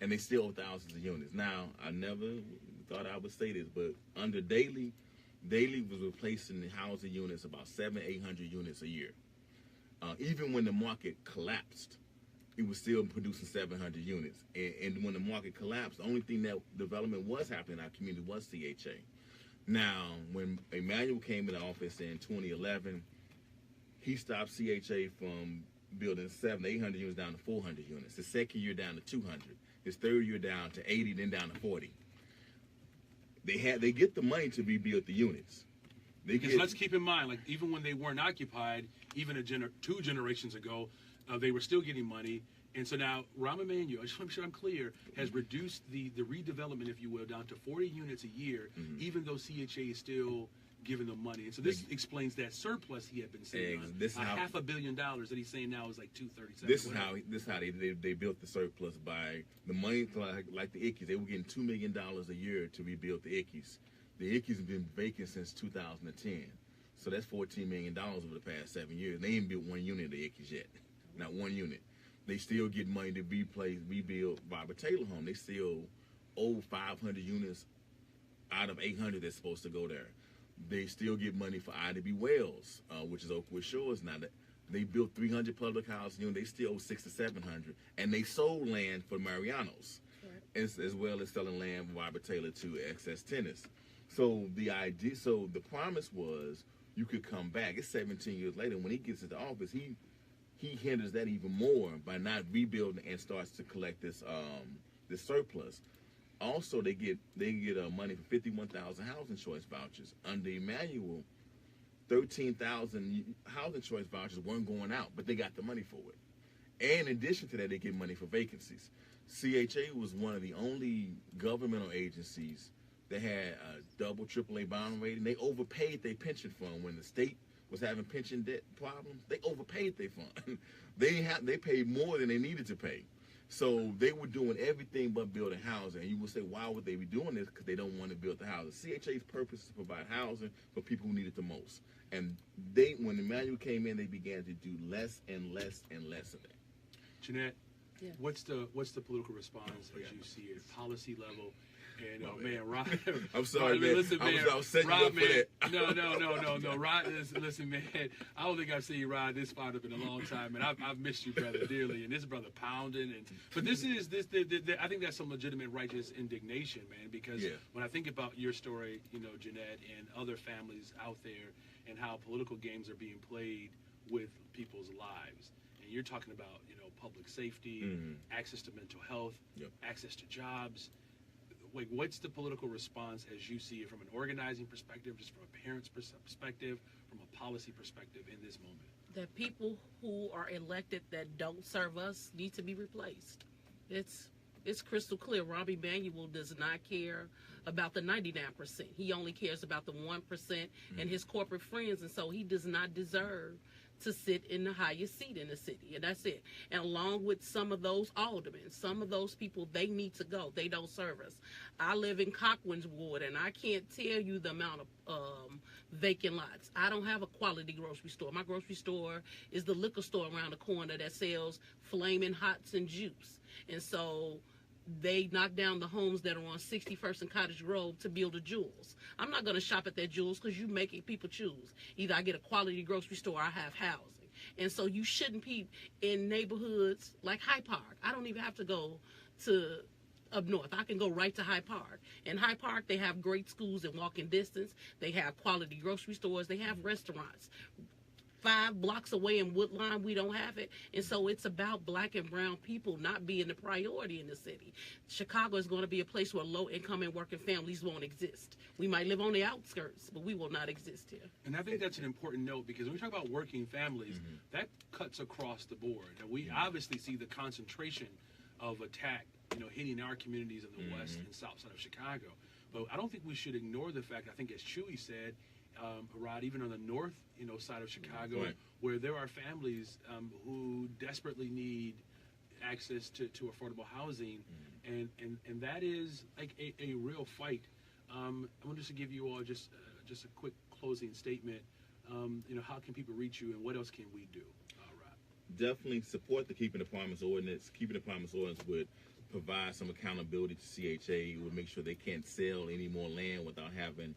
and they still owe thousands of units. Now, I never thought I would say this, but under Daley was replacing the housing units about 700-800 units a year. Even when the market collapsed, it was still producing 700 units. And when the market collapsed, the only thing that development was happening in our community was CHA. Now, when Emmanuel came into office in 2011, he stopped CHA from building 700-800 units down to 400 units. His second year down to 200. His third year down to 80, then down to 40. They get the money to rebuild the units. Because let's keep in mind, like even when they weren't occupied, even 2 generations ago, they were still getting money. And so now Rahm Emanuel, I just want to make sure I'm clear, has reduced the redevelopment, if you will, down to 40 units a year, even though CHA is still giving them money. And so this explains that surplus he had been saying on $500 million that he's saying now is like 237. This is how they built the surplus by the money, like the Ickeys. They were getting $2 million a year to rebuild the Ickeys. The Ickeys have been vacant since 2010. So that's $14 million over the past 7 years. They ain't built one unit of the Ickeys yet. Not one unit. They still get money to rebuild Robert Taylor Home. They still owe 500 units out of 800 that's supposed to go there. They still get money for IDB Wells, which is Oakwood Shores. Now they built 300 public housing units. They still owe 600 to 700, and they sold land for Mariano's, as well as selling land for Robert Taylor to Excess Tennis. So the promise was you could come back. It's 17 years later. When he gets into office, he hinders that even more by not rebuilding and starts to collect this surplus. Also, they get money for 51,000 housing choice vouchers. Under Emmanuel, 13,000 housing choice vouchers weren't going out, but they got the money for it. And in addition to that, they get money for vacancies. CHA was one of the only governmental agencies that had a double AAA bond rating. They overpaid their pension fund when the state was having pension debt problems. They overpaid their fund. They paid more than they needed to pay. So they were doing everything but building housing. And you would say, why would they be doing this? Because they don't want to build the houses. CHA's purpose is to provide housing for people who need it the most. And when Emmanuel came in, they began to do less and less and less of that. Jeanette, what's the political response as you see it, policy level? And man, Rod, I'm sorry, Rod, man. Listen, man. I was setting Rod, you up man, for that. No. Rod, listen, man. I don't think I've seen you ride this fired up in a long time, and I've missed you, brother, dearly. And this brother pounding, but this is I think that's some legitimate righteous indignation, man. Because when I think about your story, you know, Jeanette, and other families out there, and how political games are being played with people's lives, and you're talking about, you know, public safety, access to mental health, access to jobs. Like, what's the political response as you see it from an organizing perspective, just from a parent's perspective, from a policy perspective in this moment? That people who are elected that don't serve us need to be replaced. It's crystal clear. Rahm Emanuel does not care about the 99%. He only cares about the 1% and his corporate friends, and so he does not deserve to sit in the highest seat in the city, and that's it. And along with some of those aldermen, some of those people, they need to go. They don't serve us. I live in Cochran's Ward, and I can't tell you the amount of vacant lots. I don't have a quality grocery store. My grocery store is the liquor store around the corner that sells Flamin' Hots and juice. And so they knock down the homes that are on 61st and Cottage Grove to build a Jewels. I'm not going to shop at that Jewels because you're making people choose. Either I get a quality grocery store or I have housing. And so you shouldn't be in neighborhoods like Hyde Park. I don't even have to go to up north. I can go right to Hyde Park. In Hyde Park, they have great schools in walking distance. They have quality grocery stores. They have restaurants. 5 blocks away in Woodline, we don't have it. And so it's about black and brown people not being the priority in the city. Chicago is going to be a place where low-income and working families won't exist. We might live on the outskirts, but we will not exist here. And I think that's an important note, because when we talk about working families, that cuts across the board. And we obviously see the concentration of attack, hitting our communities in the west and south side of Chicago. But I don't think we should ignore the fact, I think as Chewy said, Rod, even on the north, side of Chicago, Right. where there are families who desperately need access to affordable housing, and that is like a real fight. I want just to give you all just a quick closing statement. How can people reach you, and what else can we do, Rod? Definitely support the Keeping the Promise ordinance. Keeping the Promise ordinance would provide some accountability to CHA. It would make sure they can't sell any more land without having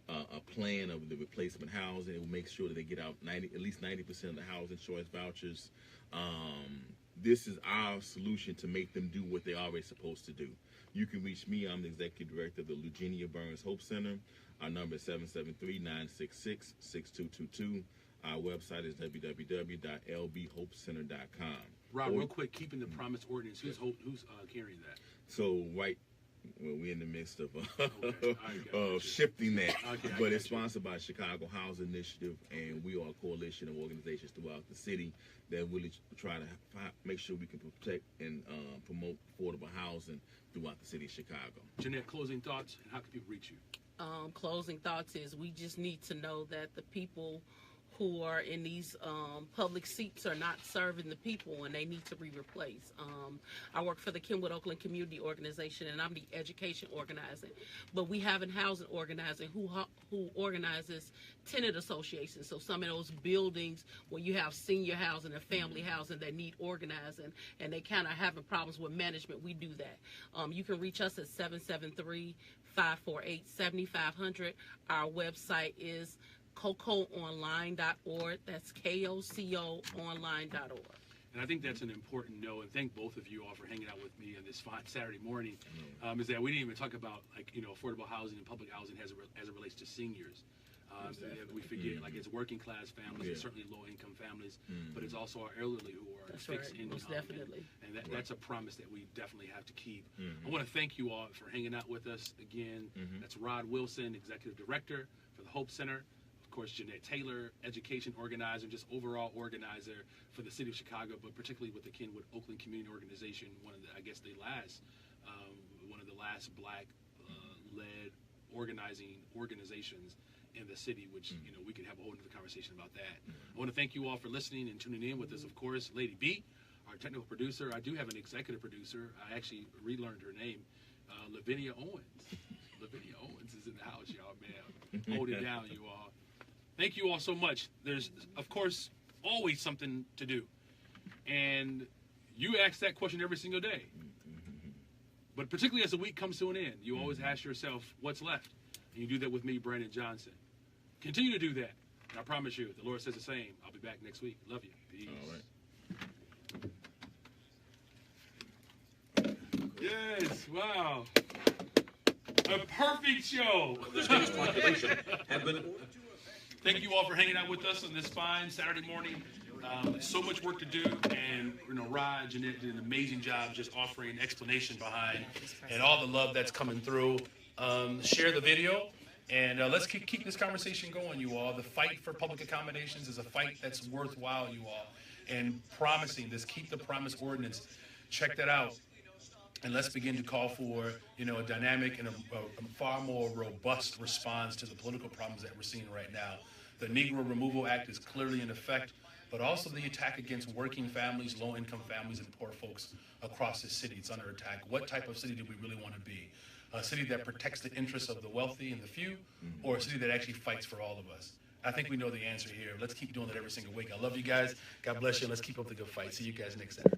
a plan of the replacement housing. It will make sure that they get out at least 90% of the housing choice vouchers. This is our solution to make them do what they're already supposed to do. You can reach me. I'm the executive director of the Eugenia Burns Hope Center. Our number is 773-966-6222. Our website is www.lbhopecenter.com. Rod, real quick, Keeping the Promise ordinance. Who's carrying that? So we're in the midst of Okay. shifting that, Okay, I but got it's you. sponsored by Chicago Housing Initiative, and we are a coalition of organizations throughout the city that really try to make sure we can protect and promote affordable housing throughout the city of Chicago. Jeanette, closing thoughts, and how can people reach you? Closing thoughts is we just need to know that the people who are in these public seats are not serving the people, and they need to be replaced. I work for the Kenwood Oakland Community Organization, and I'm the education organizing. But we have a housing organizing who organizes tenant associations. So some of those buildings where you have senior housing and family housing that need organizing, and they kind of having problems with management, we do that. You can reach us at 773-548-7500. Our website is cocoonline.org. That's KOCO online.org. And I think that's an important note, and thank both of you all for hanging out with me on this fine Saturday morning. Is that we didn't even talk about affordable housing and public housing as it relates to seniors. We forget it's working class families and certainly low income families, but it's also our elderly who are That's fixed right, income. most definitely. And that's a promise that we definitely have to keep. I want to thank you all for hanging out with us again. That's Rod Wilson, Executive Director for the Hope Center. Of course, Jeanette Taylor, education organizer, just overall organizer for the city of Chicago, but particularly with the Kenwood Oakland Community Organization, one of the last black led organizations in the city, which we could have a whole other conversation about that. I want to thank you all for listening and tuning in with us. Of course, Lady B, our technical producer. I do have an executive producer. I actually relearned her name, Lavinia Owens. Lavinia Owens is in the house, y'all, man. Hold it down, you all. Thank you all so much. There's, of course, always something to do. And you ask that question every single day. But particularly as the week comes to an end, you always ask yourself, what's left? And you do that with me, Brandon Johnson. Continue to do that. And I promise you, the Lord says the same. I'll be back next week. Love you. Peace. All right. Yes, wow. A perfect show. Thank you all for hanging out with us on this fine Saturday morning. So much work to do, and Rod, Jeanette did an amazing job just offering explanation behind and all the love that's coming through. Share the video, and let's keep this conversation going, you all. The fight for public accommodations is a fight that's worthwhile, you all. And promising this Keep the Promise ordinance, check that out. And let's begin to call for, a dynamic and a far more robust response to the political problems that we're seeing right now. The Negro Removal Act is clearly in effect, but also the attack against working families, low-income families, and poor folks across the city. It's under attack. What type of city do we really want to be? A city that protects the interests of the wealthy and the few, or a city that actually fights for all of us? I think we know the answer here. Let's keep doing that every single week. I love you guys. God bless you. Let's keep up the good fight. See you guys next Saturday.